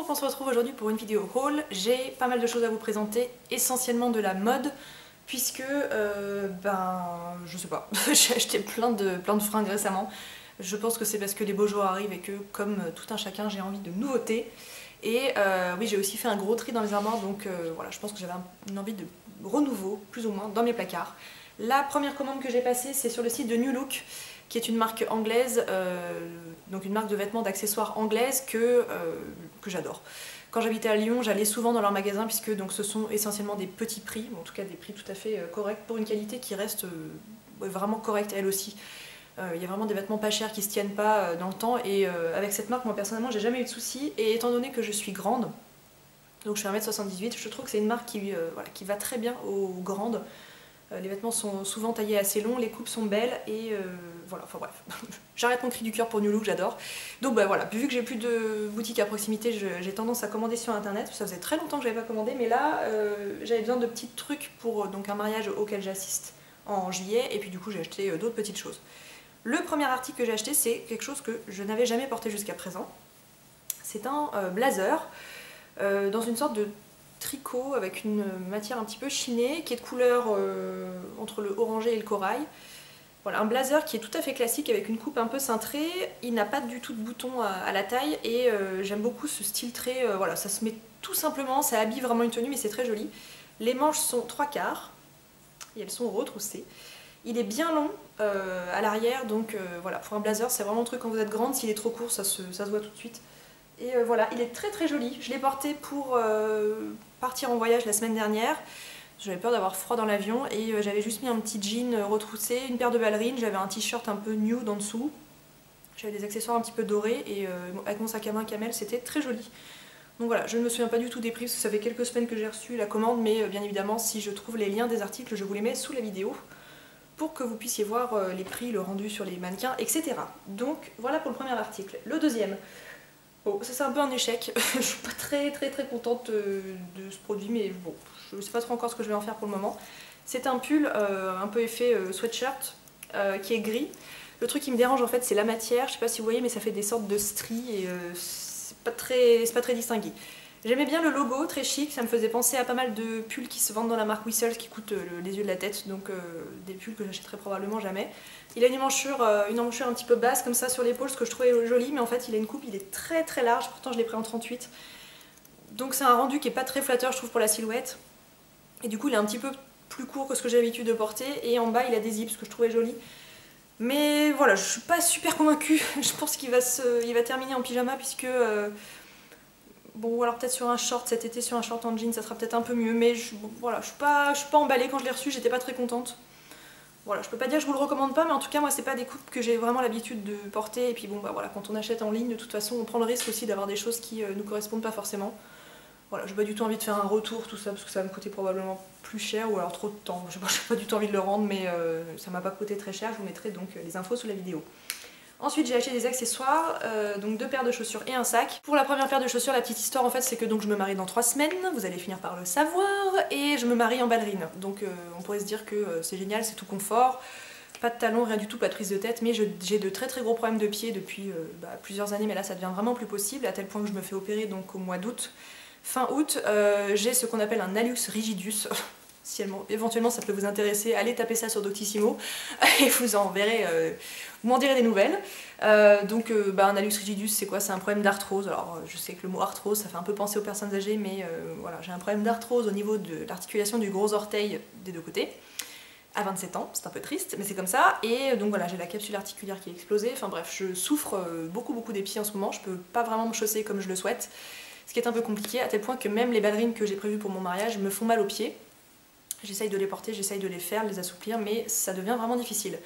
Donc on se retrouve aujourd'hui pour une vidéo haul. J'ai pas mal de choses à vous présenter, essentiellement de la mode, puisque, je sais pas, j'ai acheté plein de fringues récemment. Je pense que c'est parce que les beaux jours arrivent et que, comme tout un chacun, j'ai envie de nouveautés. Et oui, j'ai aussi fait un gros tri dans les armoires, donc voilà, je pense que j'avais une envie de renouveau, plus ou moins, dans mes placards. La première commande que j'ai passée, c'est sur le site de New Look, qui est une marque anglaise, donc une marque de vêtements, d'accessoires anglaise que j'adore. Quand j'habitais à Lyon, j'allais souvent dans leur magasin puisque donc, ce sont essentiellement des petits prix, en tout cas des prix tout à fait corrects pour une qualité qui reste vraiment correcte elle aussi. Il y a vraiment des vêtements pas chers qui se tiennent pas dans le temps et avec cette marque, moi personnellement, j'ai jamais eu de soucis et étant donné que je suis grande, donc je fais 1m78, je trouve que c'est une marque qui va très bien aux grandes. Les vêtements sont souvent taillés assez longs, les coupes sont belles et voilà, enfin bref. J'arrête mon cri du cœur pour New Look, j'adore. Donc bah voilà, vu que j'ai plus de boutique à proximité, j'ai tendance à commander sur internet. Ça faisait très longtemps que j'avais pas commandé, mais là j'avais besoin de petits trucs pour donc un mariage auquel j'assiste en juillet et puis du coup j'ai acheté d'autres petites choses. Le premier article que j'ai acheté, c'est quelque chose que je n'avais jamais porté jusqu'à présent. C'est un blazer dans une sorte de tricot avec une matière un petit peu chinée qui est de couleur entre le orangé et le corail. Voilà, un blazer qui est tout à fait classique avec une coupe un peu cintrée. Il n'a pas du tout de bouton à la taille et j'aime beaucoup ce style très... voilà, ça se met tout simplement, ça habille vraiment une tenue mais c'est très joli. Les manches sont 3/4 et elles sont retroussées. Il est bien long à l'arrière, donc voilà, pour un blazer c'est vraiment un truc quand vous êtes grande, s'il est trop court ça se voit tout de suite. Et voilà, il est très très joli. Je l'ai porté pour partir en voyage la semaine dernière. J'avais peur d'avoir froid dans l'avion et j'avais juste mis un petit jean retroussé, une paire de ballerines, j'avais un t-shirt un peu nude en dessous. J'avais des accessoires un petit peu dorés et avec mon sac à main Camel, c'était très joli. Donc voilà, je ne me souviens pas du tout des prix parce que ça fait quelques semaines que j'ai reçu la commande, mais bien évidemment, si je trouve les liens des articles, je vous les mets sous la vidéo pour que vous puissiez voir les prix, le rendu sur les mannequins, etc. Donc voilà pour le premier article. Le deuxième. Bon, ça c'est un peu un échec, je suis pas très contente de ce produit, mais bon, je sais pas trop encore ce que je vais en faire pour le moment. C'est un pull un peu effet sweatshirt qui est gris. Le truc qui me dérange en fait c'est la matière, je sais pas si vous voyez mais ça fait des sortes de stries et c'est pas très distingué. J'aimais bien le logo, très chic, ça me faisait penser à pas mal de pulls qui se vendent dans la marque Whistles qui coûtent les yeux de la tête, donc des pulls que j'achèterai probablement jamais. Il a une emmanchure un petit peu basse comme ça sur l'épaule, ce que je trouvais joli, mais en fait il a une coupe, il est très large, pourtant je l'ai pris en 38. Donc c'est un rendu qui est pas très flatteur je trouve pour la silhouette. Et du coup il est un petit peu plus court que ce que j'ai l'habitude de porter, et en bas il a des zips, ce que je trouvais joli. Mais voilà, je suis pas super convaincue, je pense qu'il va terminer en pyjama puisque... bon, alors peut-être sur un short cet été, sur un short en jean, ça sera peut-être un peu mieux, mais voilà, je suis pas emballée. Quand je l'ai reçu, j'étais pas très contente. Voilà, je peux pas dire que je vous le recommande pas, mais en tout cas, moi, c'est pas des coupes que j'ai vraiment l'habitude de porter. Et puis bon, bah voilà, quand on achète en ligne, de toute façon, on prend le risque aussi d'avoir des choses qui nous correspondent pas forcément. Voilà, j'ai pas du tout envie de faire un retour, tout ça, parce que ça va me coûter probablement plus cher ou alors trop de temps. J'ai pas du tout envie de le rendre, mais ça m'a pas coûté très cher. Je vous mettrai donc les infos sous la vidéo. Ensuite j'ai acheté des accessoires, donc 2 paires de chaussures et un sac. Pour la première paire de chaussures, la petite histoire en fait c'est que donc je me marie dans 3 semaines, vous allez finir par le savoir, et je me marie en ballerine. Donc on pourrait se dire que c'est génial, c'est tout confort, pas de talons, rien du tout, pas de prise de tête, mais j'ai de très gros problèmes de pied depuis plusieurs années, mais là ça devient vraiment plus possible, à tel point que je me fais opérer donc au mois d'août. Fin août, j'ai ce qu'on appelle un hallux rigidus. Si éventuellement ça peut vous intéresser, allez taper ça sur Doctissimo et vous en verrez, vous m'en direz des nouvelles. Un hallux rigidus c'est quoi? C'est un problème d'arthrose. Alors je sais que le mot arthrose ça fait un peu penser aux personnes âgées, mais voilà, j'ai un problème d'arthrose au niveau de l'articulation du gros orteil des deux côtés. À 27 ans, c'est un peu triste, mais c'est comme ça. Et donc voilà, j'ai la capsule articulaire qui est explosée. Enfin bref, je souffre beaucoup des pieds en ce moment. Je peux pas vraiment me chausser comme je le souhaite, ce qui est un peu compliqué, à tel point que même les ballerines que j'ai prévues pour mon mariage me font mal aux pieds. J'essaye de les porter, j'essaye de les faire, de les assouplir, mais ça devient vraiment difficile.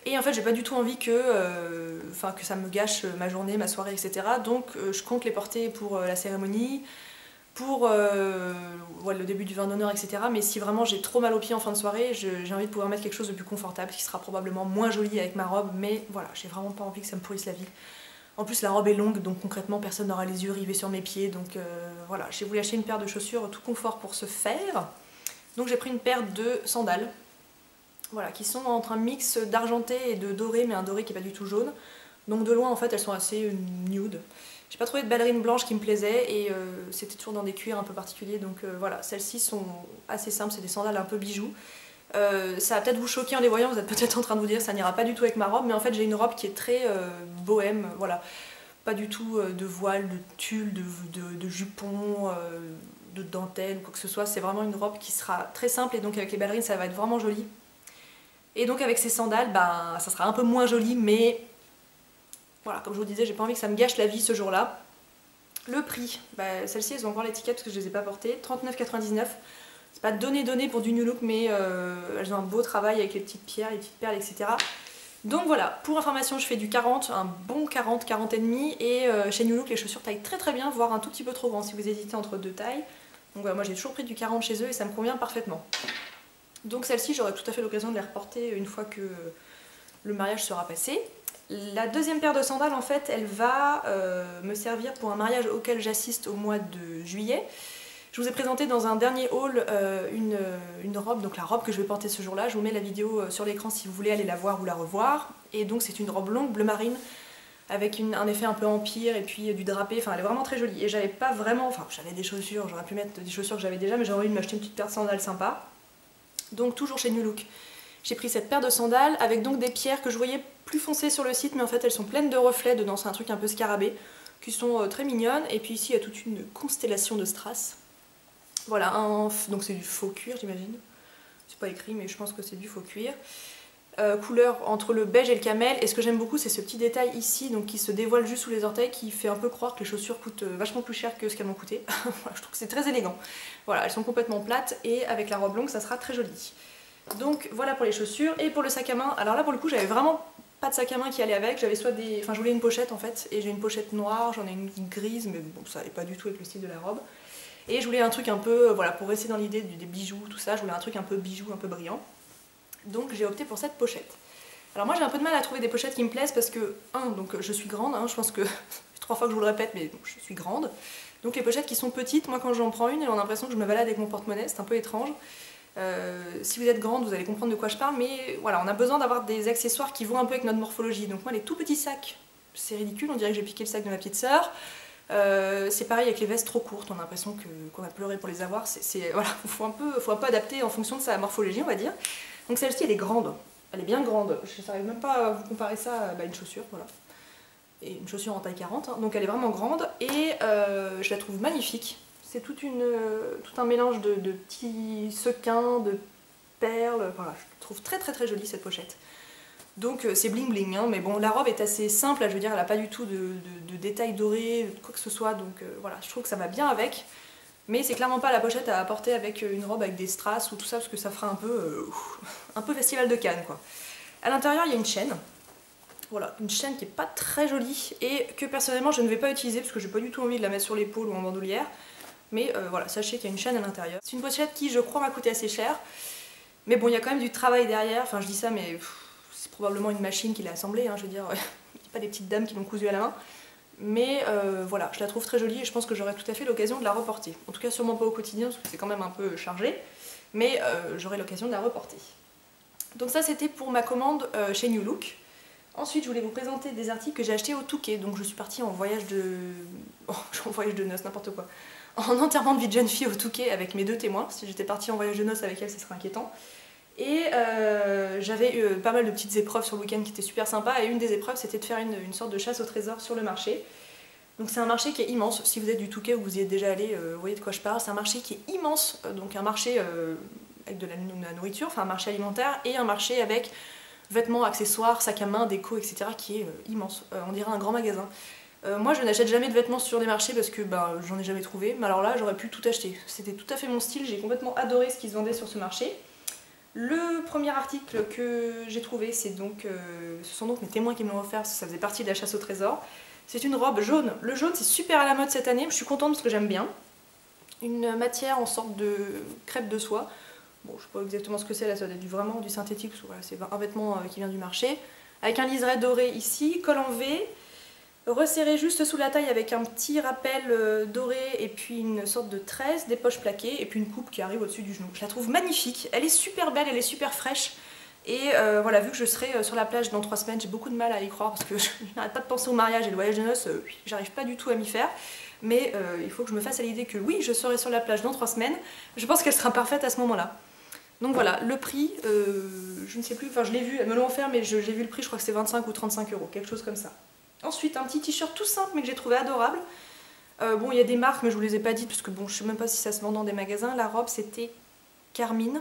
Et en fait j'ai pas du tout envie que ça me gâche ma journée, ma soirée, etc. Donc je compte les porter pour la cérémonie, pour le début du vin d'honneur, etc. Mais si vraiment j'ai trop mal aux pieds en fin de soirée, j'ai envie de pouvoir mettre quelque chose de plus confortable, qui sera probablement moins joli avec ma robe, mais voilà, j'ai vraiment pas envie que ça me pourrisse la vie. En plus la robe est longue, donc concrètement personne n'aura les yeux rivés sur mes pieds, donc voilà, j'ai voulu acheter une paire de chaussures tout confort pour ce faire. Donc j'ai pris une paire de sandales, voilà, qui sont entre un mix d'argenté et de doré, mais un doré qui n'est pas du tout jaune. Donc de loin en fait elles sont assez nude. J'ai pas trouvé de ballerines blanches qui me plaisaient et c'était toujours dans des cuirs un peu particuliers, donc voilà, celles-ci sont assez simples, c'est des sandales un peu bijoux. Ça va peut-être vous choquer en les voyant, vous êtes peut-être en train de vous dire ça n'ira pas du tout avec ma robe, mais en fait j'ai une robe qui est très bohème, voilà. Pas du tout de voile, de tulle, de jupon, de dentelle, quoi que ce soit. C'est vraiment une robe qui sera très simple et donc avec les ballerines ça va être vraiment joli. Et donc avec ces sandales, ben, ça sera un peu moins joli, mais voilà, comme je vous disais, j'ai pas envie que ça me gâche la vie ce jour-là. Le prix, bah, celles-ci elles ont encore l'étiquette parce que je les ai pas portées, 39,99 €. C'est pas donné pour du New Look, mais elles ont un beau travail avec les petites pierres, les petites perles, etc. Donc voilà, pour information, je fais du 40, un bon 40, 40 et demi, et chez New Look les chaussures taillent très très bien, voire un tout petit peu trop grand si vous hésitez entre deux tailles. Donc voilà, moi j'ai toujours pris du 40 chez eux et ça me convient parfaitement. Donc celle-ci, j'aurai tout à fait l'occasion de les reporter une fois que le mariage sera passé. La deuxième paire de sandales, en fait, elle va me servir pour un mariage auquel j'assiste au mois de juillet. Je vous ai présenté dans un dernier haul une robe, donc la robe que je vais porter ce jour-là. Je vous mets la vidéo sur l'écran si vous voulez aller la voir ou la revoir. Et donc c'est une robe longue bleu marine avec un effet un peu empire et puis du drapé. Enfin, elle est vraiment très jolie. Et j'avais pas vraiment, enfin j'avais des chaussures, j'aurais pu mettre des chaussures que j'avais déjà, mais j'aurais envie de m'acheter une petite paire de sandales sympa. Donc toujours chez New Look. J'ai pris cette paire de sandales avec donc des pierres que je voyais plus foncées sur le site, mais en fait elles sont pleines de reflets dedans, c'est un truc un peu scarabée, qui sont très mignonnes. Et puis ici il y a toute une constellation de strass. Voilà, donc c'est du faux cuir j'imagine. C'est pas écrit mais je pense que c'est du faux cuir. Couleur entre le beige et le camel. Et ce que j'aime beaucoup c'est ce petit détail ici, donc qui se dévoile juste sous les orteils, qui fait un peu croire que les chaussures coûtent vachement plus cher que ce qu'elles m'ont coûté. Voilà, je trouve que c'est très élégant. Voilà, elles sont complètement plates et avec la robe longue ça sera très joli. Donc voilà pour les chaussures. Et pour le sac à main, alors là pour le coup j'avais vraiment pas de sac à main qui allait avec, j'avais soit des... Enfin je voulais une pochette en fait, et j'ai une pochette noire, j'en ai une grise, mais bon ça allait pas du tout avec le style de la robe. Et je voulais un truc un peu, voilà, pour rester dans l'idée des bijoux, tout ça, je voulais un truc un peu bijou, un peu brillant. Donc j'ai opté pour cette pochette. Alors moi j'ai un peu de mal à trouver des pochettes qui me plaisent parce que, donc je suis grande, je pense que 3 fois que je vous le répète, mais donc, je suis grande. Donc les pochettes qui sont petites, moi quand j'en prends une, j'ai l'impression que je me balade avec mon porte-monnaie, c'est un peu étrange. Si vous êtes grande, vous allez comprendre de quoi je parle, mais voilà, on a besoin d'avoir des accessoires qui vont un peu avec notre morphologie. Donc moi les tout petits sacs, c'est ridicule, on dirait que j'ai piqué le sac de ma petite sœur. C'est pareil avec les vestes trop courtes, on a l'impression qu'on va pleurer pour les avoir. Voilà, faut un peu adapter en fonction de sa morphologie, on va dire. Donc celle-ci elle est grande, elle est bien grande, je n'arrive même pas à vous comparer ça à une chaussure, voilà. Et une chaussure en taille 40, donc elle est vraiment grande et je la trouve magnifique. C'est tout un mélange de petits sequins, de perles, voilà, je trouve très très très jolie cette pochette. Donc c'est bling bling, mais bon la robe est assez simple, je veux dire elle n'a pas du tout de détails dorés, quoi que ce soit, donc voilà, je trouve que ça va bien avec. Mais c'est clairement pas la pochette à apporter avec une robe avec des strass ou tout ça, parce que ça fera un peu festival de Cannes quoi. À l'intérieur il y a une chaîne, voilà, une chaîne qui est pas très jolie et que personnellement je ne vais pas utiliser parce que j'ai pas du tout envie de la mettre sur l'épaule ou en bandoulière. Mais voilà, sachez qu'il y a une chaîne à l'intérieur. C'est une pochette qui je crois m'a coûté assez cher. Mais bon, il y a quand même du travail derrière, enfin je dis ça mais c'est probablement une machine qui l'a assemblée, je veux dire, il n'y a pas des petites dames qui l'ont cousue à la main. Mais voilà, je la trouve très jolie et je pense que j'aurai tout à fait l'occasion de la reporter. En tout cas sûrement pas au quotidien parce que c'est quand même un peu chargé, mais j'aurai l'occasion de la reporter. Donc ça c'était pour ma commande chez New Look. Ensuite je voulais vous présenter des articles que j'ai achetés au Touquet. Donc je suis partie en voyage de... Oh, en voyage de noces, n'importe quoi. En enterrement de vie de jeune fille au Touquet avec mes 2 témoins. Si j'étais partie en voyage de noces avec elle, ce serait inquiétant. Et j'avais eu pas mal de petites épreuves sur le week-end qui étaient super sympas. Et une des épreuves, c'était de faire une sorte de chasse au trésor sur le marché. Donc c'est un marché qui est immense. Si vous êtes du Touquet ou vous y êtes déjà allé, vous voyez de quoi je parle. C'est un marché qui est immense. Donc un marché avec de la nourriture, enfin un marché alimentaire, et un marché avec vêtements, accessoires, sacs à main, déco, etc. qui est immense. On dirait un grand magasin. Moi je n'achète jamais de vêtements sur des marchés parce que j'en ai jamais trouvé, mais alors là j'aurais pu tout acheter. C'était tout à fait mon style, j'ai complètement adoré ce qui se vendait sur ce marché. Le premier article que j'ai trouvé, c'est donc, ce sont donc mes témoins qui me l'ont offert parce que ça faisait partie de la chasse au trésor. C'est une robe jaune. Le jaune c'est super à la mode cette année, je suis contente parce que j'aime bien. Une matière en sorte de crêpe de soie. Bon, je sais pas exactement ce que c'est, là ça doit être vraiment du synthétique, parce que voilà, c'est un vêtement qui vient du marché. Avec un liseré doré ici, col en V, resserré juste sous la taille avec un petit rappel doré et puis une sorte de tresse, des poches plaquées et puis une coupe qui arrive au-dessus du genou. Je la trouve magnifique, elle est super belle, elle est super fraîche Et voilà, vu que je serai sur la plage dans 3 semaines, j'ai beaucoup de mal à y croire parce que je n'arrête pas de penser au mariage et le voyage de noces, j'arrive pas du tout à m'y faire. Mais il faut que je me fasse à l'idée que oui, je serai sur la plage dans 3 semaines. Je pense qu'elle sera parfaite à ce moment-là. Donc voilà, le prix, je ne sais plus, enfin je l'ai vu, elles me l'ont offert, mais j'ai vu le prix, je crois que c'est 25 ou 35 €, quelque chose comme ça. Ensuite, un petit t-shirt tout simple mais que j'ai trouvé adorable. Bon, il y a des marques, mais je vous les ai pas dites parce que bon, je sais même pas si ça se vend dans des magasins. La robe, c'était Carmine.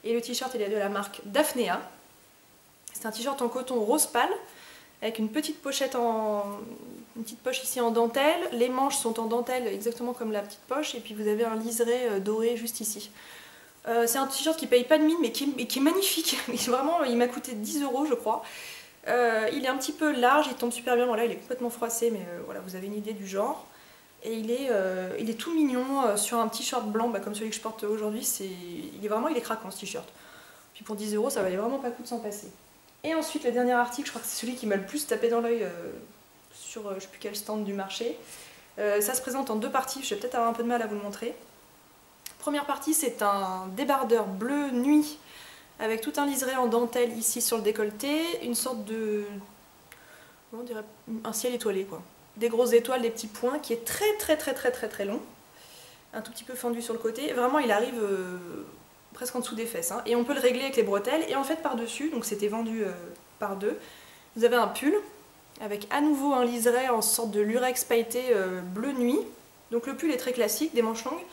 Et le t-shirt, il est de la marque Daphnéa. C'est un t-shirt en coton rose pâle, avec une petite pochette une petite poche ici en dentelle. Les manches sont en dentelle, exactement comme la petite poche. Et puis vous avez un liseré doré juste ici. C'est un t-shirt qui paye pas de mine, mais qui est magnifique. Vraiment, il m'a coûté 10 € je crois. Il est un petit peu large, il tombe super bien. Voilà, il est complètement froissé, mais voilà, vous avez une idée du genre. Et il est tout mignon sur un petit short blanc comme celui que je porte aujourd'hui. Il est craquant ce t-shirt. Puis pour 10 € ça valait vraiment pas le coup de s'en passer. Et ensuite le dernier article, je crois que c'est celui qui m'a le plus tapé dans l'œil sur je sais plus quel stand du marché. Ça se présente en 2 parties, je vais peut-être avoir un peu de mal à vous le montrer. Première partie, c'est un débardeur bleu nuit avec tout un liseré en dentelle ici sur le décolleté, une sorte de... on dirait un ciel étoilé quoi. Des grosses étoiles, des petits points, qui est très long, un tout petit peu fendu sur le côté, vraiment il arrive presque en dessous des fesses, hein. Et on peut le régler avec les bretelles, et en fait par dessus, donc c'était vendu par 2, vous avez un pull, avec à nouveau un liseré en sorte de lurex pailleté bleu nuit, donc le pull est très classique, des manches longues,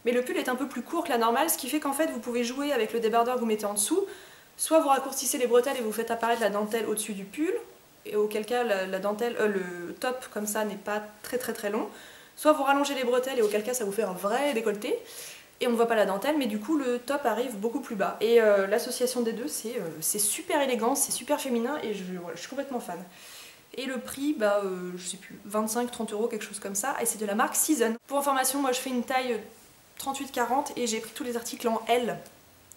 mais le pull est un peu plus court que la normale, ce qui fait qu'en fait vous pouvez jouer avec le débardeur que vous mettez en dessous, soit vous raccourcissez les bretelles et vous faites apparaître la dentelle au-dessus du pull, et auquel cas la dentelle, le top comme ça n'est pas très long, soit vous rallongez les bretelles et auquel cas ça vous fait un vrai décolleté, et on ne voit pas la dentelle, mais du coup le top arrive beaucoup plus bas. Et l'association des deux, c'est super élégant, c'est super féminin, et voilà, je suis complètement fan. Et le prix, je sais plus, 25-30 €, quelque chose comme ça, et c'est de la marque Season. Pour information, moi je fais une taille 38-40 et j'ai pris tous les articles en L.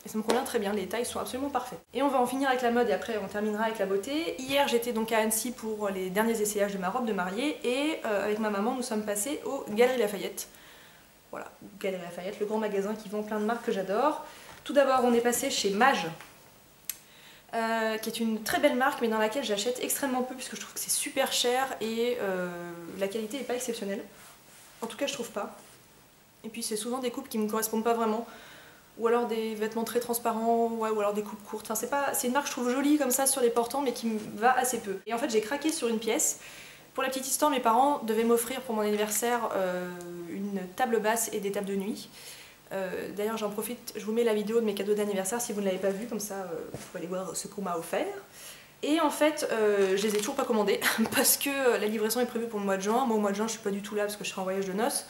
Et ça me convient très bien, les tailles sont absolument parfaites. Et on va en finir avec la mode et après on terminera avec la beauté. Hier j'étais donc à Annecy pour les derniers essayages de ma robe de mariée et avec ma maman nous sommes passés au Galeries Lafayette. Voilà, Galeries Lafayette, le grand magasin qui vend plein de marques que j'adore. Tout d'abord on est passé chez Mage, qui est une très belle marque mais dans laquelle j'achète extrêmement peu puisque je trouve que c'est super cher et la qualité n'est pas exceptionnelle. En tout cas je trouve pas. Et puis c'est souvent des coupes qui me correspondent pas vraiment. Ou alors des vêtements très transparents, ouais, ou alors des coupes courtes. Enfin, c'est une marque que je trouve jolie comme ça sur les portants, mais qui me va assez peu. Et en fait, j'ai craqué sur une pièce. Pour la petite histoire, mes parents devaient m'offrir pour mon anniversaire une table basse et des tables de nuit. D'ailleurs, j'en profite, je vous mets la vidéo de mes cadeaux d'anniversaire si vous ne l'avez pas vue, comme ça vous pouvez aller voir ce qu'on m'a offert. Et en fait, je les ai toujours pas commandés parce que la livraison est prévue pour le mois de juin. Moi, au mois de juin, je suis pas du tout là parce que je serai en voyage de noces.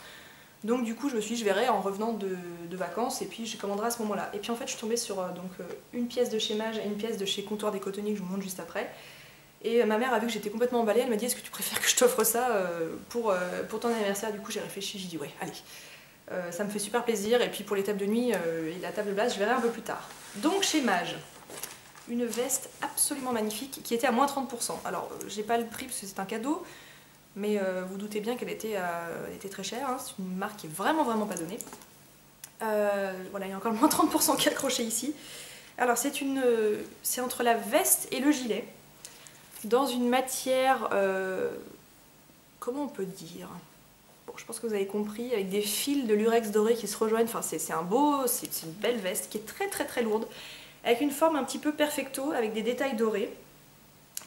Donc du coup je me suis dit je verrai en revenant de vacances et puis je commanderai à ce moment là. Et puis en fait je suis tombée sur une pièce de chez Mage et une pièce de chez Comptoir des Cotonniers que je vous montre juste après. Et ma mère a vu que j'étais complètement emballée, elle m'a dit est-ce que tu préfères que je t'offre ça pour ton anniversaire. Du coup j'ai réfléchi, j'ai dit ouais allez. Ça me fait super plaisir et puis pour les tables de nuit et la table basse je verrai un peu plus tard. Donc chez Mage, une veste absolument magnifique qui était à moins 30%. Alors j'ai pas le prix parce que c'est un cadeau. Mais vous doutez bien qu'elle était très chère, hein. C'est une marque qui est vraiment pas donnée. Voilà, il y a encore le moins 30% qui est accroché ici. Alors c'est entre la veste et le gilet, dans une matière, comment on peut dire? Bon, je pense que vous avez compris, avec des fils de lurex doré qui se rejoignent, enfin c'est une belle veste qui est très lourde, avec une forme un petit peu perfecto, avec des détails dorés,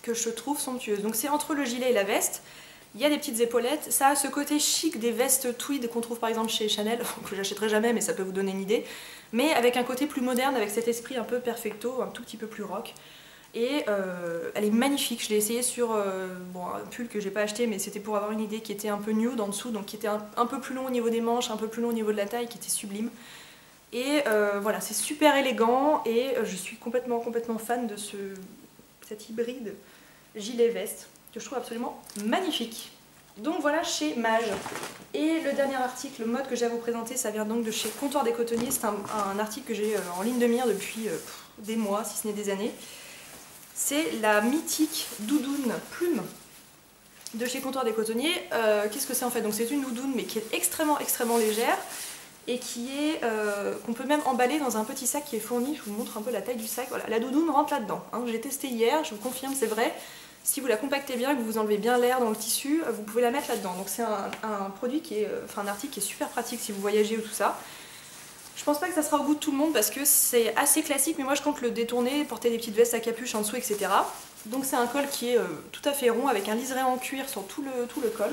que je trouve somptueuse. Donc c'est entre le gilet et la veste. Il y a des petites épaulettes, ça a ce côté chic des vestes tweed qu'on trouve par exemple chez Chanel, que j'achèterai jamais mais ça peut vous donner une idée, mais avec un côté plus moderne, avec cet esprit un peu perfecto, un tout petit peu plus rock. Et elle est magnifique, je l'ai essayé sur bon, un pull que j'ai pas acheté mais c'était pour avoir une idée qui était un peu nude en dessous, donc qui était un peu plus long au niveau des manches, un peu plus long au niveau de la taille, qui était sublime. Et voilà, c'est super élégant et je suis complètement fan de cet hybride gilet-veste, que je trouve absolument magnifique. Donc voilà chez Mage. Et le dernier article mode que j'ai à vous présenter, ça vient donc de chez Comptoir des Cotonniers. C'est un article que j'ai en ligne de mire depuis des mois, si ce n'est des années. C'est la mythique doudoune plume de chez Comptoir des Cotonniers. Qu'est-ce que c'est en fait? Donc c'est une doudoune mais qui est extrêmement légère et qui est qu'on peut même emballer dans un petit sac qui est fourni. Je vous montre un peu la taille du sac. Voilà, la doudoune rentre là-dedans. Hein. J'ai testé hier, je vous confirme, c'est vrai. Si vous la compactez bien, que vous enlevez bien l'air dans le tissu, vous pouvez la mettre là-dedans. Donc c'est un produit qui est, enfin un article qui est super pratique si vous voyagez ou tout ça. Je pense pas que ça sera au goût de tout le monde parce que c'est assez classique, mais moi je compte le détourner, porter des petites vestes à capuche en dessous, etc. Donc c'est un col qui est tout à fait rond avec un liseré en cuir sur tout le col.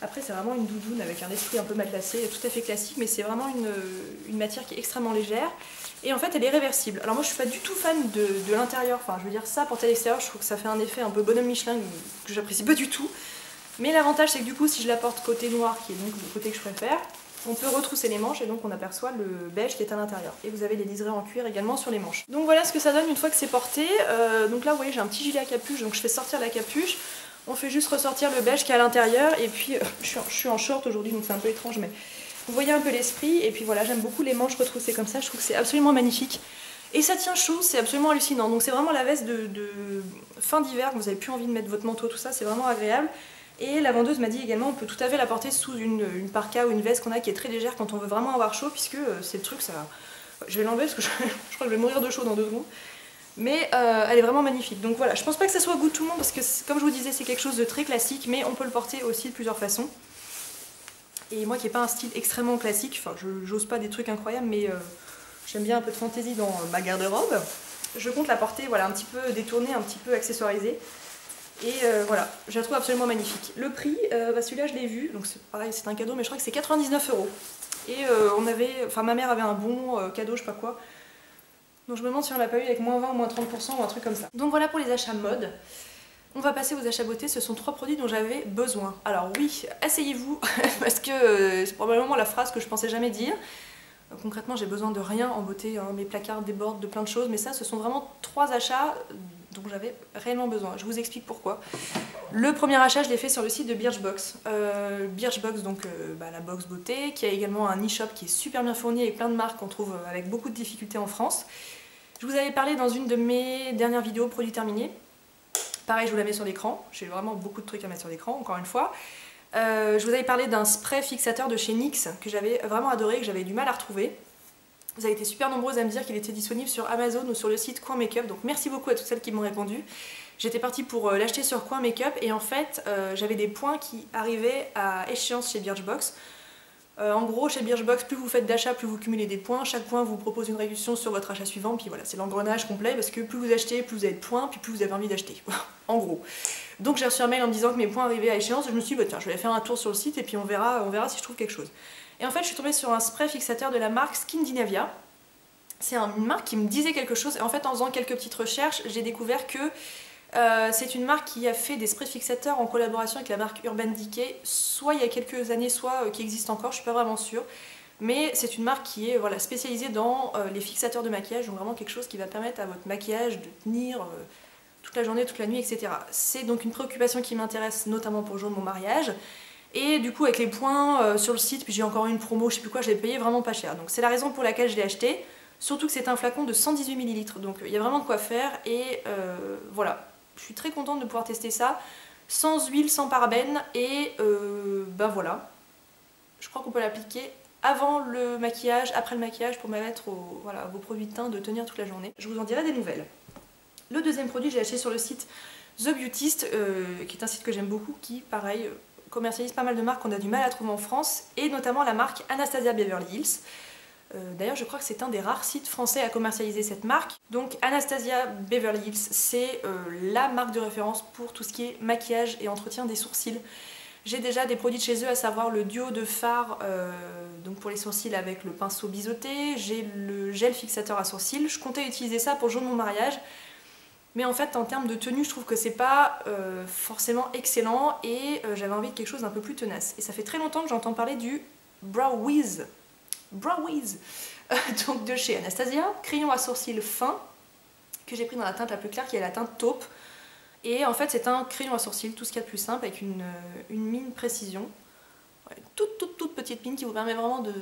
Après c'est vraiment une doudoune avec un esprit un peu matelassé, tout à fait classique, mais c'est vraiment une matière qui est extrêmement légère. Et en fait elle est réversible. Alors moi je suis pas du tout fan de l'intérieur, enfin je veux dire ça porter à l'extérieur, je trouve que ça fait un effet un peu bonhomme Michelin que j'apprécie pas du tout. Mais l'avantage c'est que du coup si je la porte côté noir, qui est donc le côté que je préfère, on peut retrousser les manches et donc on aperçoit le beige qui est à l'intérieur. Et vous avez les liserés en cuir également sur les manches. Donc voilà ce que ça donne une fois que c'est porté. Donc là vous voyez j'ai un petit gilet à capuche, donc je fais sortir la capuche. On fait juste ressortir le beige qui est à l'intérieur et puis je suis en short aujourd'hui donc c'est un peu étrange mais vous voyez un peu l'esprit. Et puis voilà, j'aime beaucoup les manches retroussées comme ça, je trouve que c'est absolument magnifique. Et ça tient chaud, c'est absolument hallucinant. Donc c'est vraiment la veste de fin d'hiver, vous avez plus envie de mettre votre manteau, tout ça, c'est vraiment agréable. Et la vendeuse m'a dit également on peut tout à fait la porter sous une parka ou une veste qu'on a qui est très légère quand on veut vraiment avoir chaud, puisque c'est le truc, ça... Je vais l'enlever parce que je crois que je vais mourir de chaud dans 2 secondes. Mais elle est vraiment magnifique. Donc voilà, je pense pas que ça soit au goût de tout le monde parce que comme je vous disais c'est quelque chose de très classique, mais on peut le porter aussi de plusieurs façons. Et moi qui n'ai pas un style extrêmement classique, enfin j'ose pas des trucs incroyables, mais j'aime bien un peu de fantaisie dans ma garde-robe. Je compte la porter voilà, un petit peu détournée, un petit peu accessoirisée. Et voilà, je la trouve absolument magnifique. Le prix, celui-là je l'ai vu, donc c'est pareil, c'est un cadeau, mais je crois que c'est 99 €. Et ma mère avait un bon cadeau, je sais pas quoi. Donc je me demande si on l'a pas eu avec moins 20 ou moins 30% ou un truc comme ça. Donc voilà pour les achats mode. On va passer aux achats beauté, ce sont 3 produits dont j'avais besoin. Alors oui, asseyez-vous, parce que c'est probablement la phrase que je pensais jamais dire. Concrètement, j'ai besoin de rien en beauté, hein. Mes placards débordent de plein de choses, mais ça, ce sont vraiment 3 achats dont j'avais réellement besoin. Je vous explique pourquoi. Le premier achat, je l'ai fait sur le site de Birchbox. Birchbox, donc la box beauté, qui a également un e-shop qui est super bien fourni avec plein de marques qu'on trouve avec beaucoup de difficultés en France. Je vous avais parlé dans une de mes dernières vidéos produits terminés. Pareil, je vous la mets sur l'écran. J'ai vraiment beaucoup de trucs à mettre sur l'écran, encore une fois. Je vous avais parlé d'un spray fixateur de chez NYX que j'avais vraiment adoré, que j'avais du mal à retrouver. Vous avez été super nombreuses à me dire qu'il était disponible sur Amazon ou sur le site Coin Makeup, donc merci beaucoup à toutes celles qui m'ont répondu. J'étais partie pour l'acheter sur Coin Makeup et en fait j'avais des points qui arrivaient à échéance chez Birchbox. En gros, chez Birchbox, plus vous faites d'achats, plus vous cumulez des points. Chaque point vous propose une réduction sur votre achat suivant. Puis voilà, c'est l'engrenage complet parce que plus vous achetez, plus vous avez de points, puis plus vous avez envie d'acheter. En gros. Donc j'ai reçu un mail en me disant que mes points arrivaient à échéance. Je me suis dit, bah, tiens, je vais aller faire un tour sur le site et puis on verra si je trouve quelque chose. Et en fait, je suis tombée sur un spray fixateur de la marque Skindinavia. C'est une marque qui me disait quelque chose. Et en fait, en faisant quelques petites recherches, j'ai découvert que c'est une marque qui a fait des sprays fixateurs en collaboration avec la marque Urban Decay, soit il y a quelques années, soit qui existe encore, je suis pas vraiment sûre. Mais c'est une marque qui est spécialisée dans les fixateurs de maquillage, donc vraiment quelque chose qui va permettre à votre maquillage de tenir toute la journée, toute la nuit, etc. C'est donc une préoccupation qui m'intéresse, notamment pour le jour de mon mariage. Et du coup avec les points sur le site, puis j'ai encore une promo, je sais plus quoi, je l'ai payé vraiment pas cher. Donc c'est la raison pour laquelle je l'ai acheté. Surtout que c'est un flacon de 118 ml, donc il y a vraiment de quoi faire et voilà. Je suis très contente de pouvoir tester ça, sans huile, sans parabènes, et voilà. Je crois qu'on peut l'appliquer avant le maquillage, après le maquillage, pour mettre vos produits de teint de tenir toute la journée. Je vous en dirai des nouvelles. Le deuxième produit, j'ai acheté sur le site The Beautist, qui est un site que j'aime beaucoup, qui, pareil, commercialise pas mal de marques qu'on a du mal à trouver en France, et notamment la marque Anastasia Beverly Hills. D'ailleurs, je crois que c'est un des rares sites français à commercialiser cette marque. Donc Anastasia Beverly Hills, c'est la marque de référence pour tout ce qui est maquillage et entretien des sourcils. J'ai déjà des produits de chez eux, à savoir le duo de fard donc pour les sourcils avec le pinceau biseauté, j'ai le gel fixateur à sourcils. Je comptais utiliser ça pour le jour de mon mariage, mais en fait en termes de tenue, je trouve que c'est pas forcément excellent et j'avais envie de quelque chose d'un peu plus tenace. Et ça fait très longtemps que j'entends parler du Brow Wiz. Donc de chez Anastasia, crayon à sourcils fin que j'ai pris dans la teinte la plus claire qui est la teinte taupe, et en fait c'est un crayon à sourcils, tout ce qu'il y a de plus simple, avec une mine précision, toute petite mine qui vous permet vraiment de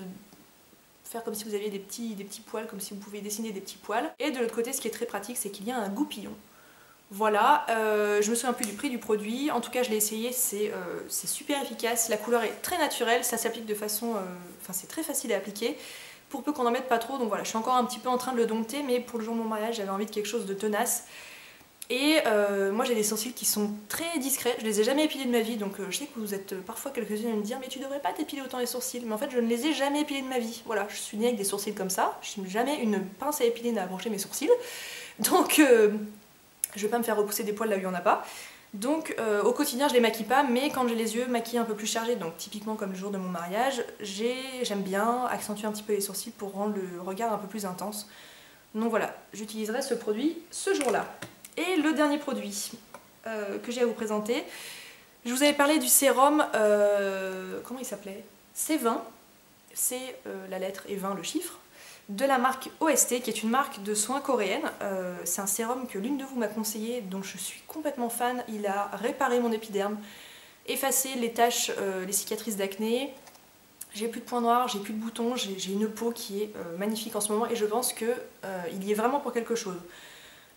faire comme si vous aviez des petits poils, comme si vous pouviez dessiner des petits poils. Et de l'autre côté, ce qui est très pratique, c'est qu'il y a un goupillon. Voilà, je me souviens plus du prix du produit, en tout cas je l'ai essayé, c'est super efficace, la couleur est très naturelle, ça s'applique de façon... Enfin c'est très facile à appliquer, pour peu qu'on en mette pas trop, donc voilà, je suis encore un petit peu en train de le dompter, mais pour le jour de mon mariage j'avais envie de quelque chose de tenace. Et moi j'ai des sourcils qui sont très discrets, je les ai jamais épilés de ma vie, donc je sais que vous êtes parfois quelques-unes à me dire mais tu devrais pas t'épiler autant les sourcils, mais en fait je ne les ai jamais épilés de ma vie. Voilà, je suis née avec des sourcils comme ça, jamais une pince à épiler n'a approché mes sourcils, donc je vais pas me faire repousser des poils là où il y en a pas. Donc au quotidien je les maquille pas, mais quand j'ai les yeux maquillés un peu plus chargés, donc typiquement comme le jour de mon mariage, j'aime bien accentuer un petit peu les sourcils pour rendre le regard un peu plus intense. Donc voilà, j'utiliserai ce produit ce jour-là. Et le dernier produit que j'ai à vous présenter, je vous avais parlé du sérum, comment il s'appelait? C20, c'est la lettre et 20 le chiffre, de la marque OST, qui est une marque de soins coréenne. C'est un sérum que l'une de vous m'a conseillé, dont je suis complètement fan. Il a réparé mon épiderme, effacé les taches, les cicatrices d'acné. J'ai plus de points noirs, j'ai plus de boutons, j'ai une peau qui est magnifique en ce moment et je pense qu'il y est vraiment pour quelque chose.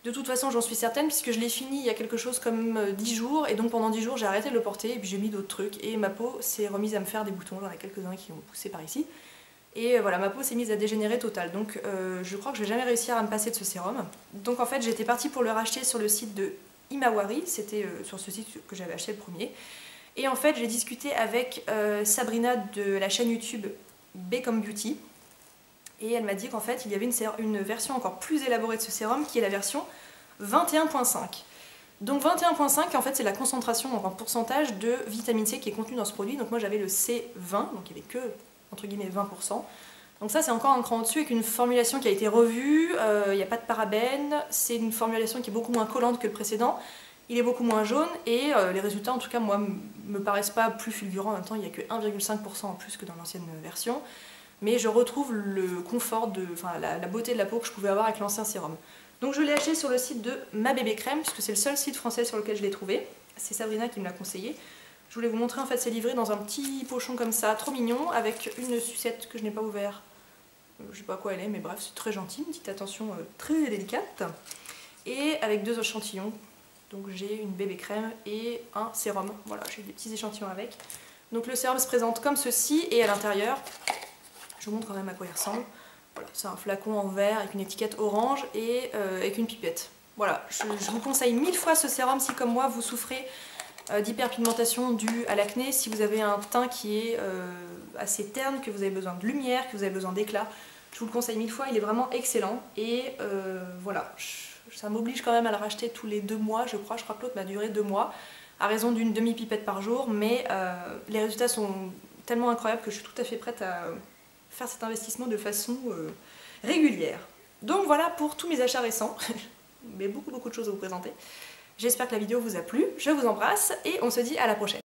De toute façon j'en suis certaine puisque je l'ai fini il y a quelque chose comme 10 jours et donc pendant 10 jours j'ai arrêté de le porter et puis j'ai mis d'autres trucs et ma peau s'est remise à me faire des boutons, j'en ai quelques-uns qui ont poussé par ici. Et voilà, ma peau s'est mise à dégénérer total, donc je crois que je vais jamais réussir à me passer de ce sérum. Donc en fait j'étais partie pour le racheter sur le site de Imawari, c'était sur ce site que j'avais acheté le premier. Et en fait j'ai discuté avec Sabrina de la chaîne YouTube B comme Beauty. Et elle m'a dit qu'en fait il y avait une version encore plus élaborée de ce sérum qui est la version 21.5. Donc 21.5 en fait c'est la concentration en pourcentage de vitamine C qui est contenue dans ce produit. Donc moi j'avais le C20, donc il n'y avait que entre guillemets 20%. Donc ça c'est encore un cran au-dessus avec une formulation qui a été revue, il n'y a pas de parabènes, c'est une formulation qui est beaucoup moins collante que le précédent, il est beaucoup moins jaune et les résultats en tout cas moi me paraissent pas plus fulgurants, en même temps il n'y a que 1,5% en plus que dans l'ancienne version. Mais je retrouve le confort, la beauté de la peau que je pouvais avoir avec l'ancien sérum. Donc je l'ai acheté sur le site de Ma Bébé Crème, puisque c'est le seul site français sur lequel je l'ai trouvé. C'est Sabrina qui me l'a conseillé. Je voulais vous montrer, en fait c'est livré dans un petit pochon comme ça, trop mignon, avec une sucette que je n'ai pas ouverte. Je sais pas à quoi elle est, mais bref, c'est très gentil, une petite attention très délicate. Et avec 2 échantillons, donc j'ai une bébé crème et un sérum. Voilà, j'ai des petits échantillons avec. Donc le sérum se présente comme ceci, et à l'intérieur... Je vous montre quand même à quoi il ressemble. Voilà, c'est un flacon en verre avec une étiquette orange et avec une pipette. Voilà, je vous conseille 1000 fois ce sérum si comme moi vous souffrez d'hyperpigmentation due à l'acné, si vous avez un teint qui est assez terne, que vous avez besoin de lumière, que vous avez besoin d'éclat. Je vous le conseille 1000 fois, il est vraiment excellent. Et voilà, ça m'oblige quand même à le racheter tous les 2 mois, je crois que l'autre m'a duré 2 mois, à raison d'une demi-pipette par jour, mais les résultats sont tellement incroyables que je suis tout à fait prête à... faire cet investissement de façon régulière. Donc voilà pour tous mes achats récents, mais beaucoup de choses à vous présenter. J'espère que la vidéo vous a plu, je vous embrasse et on se dit à la prochaine.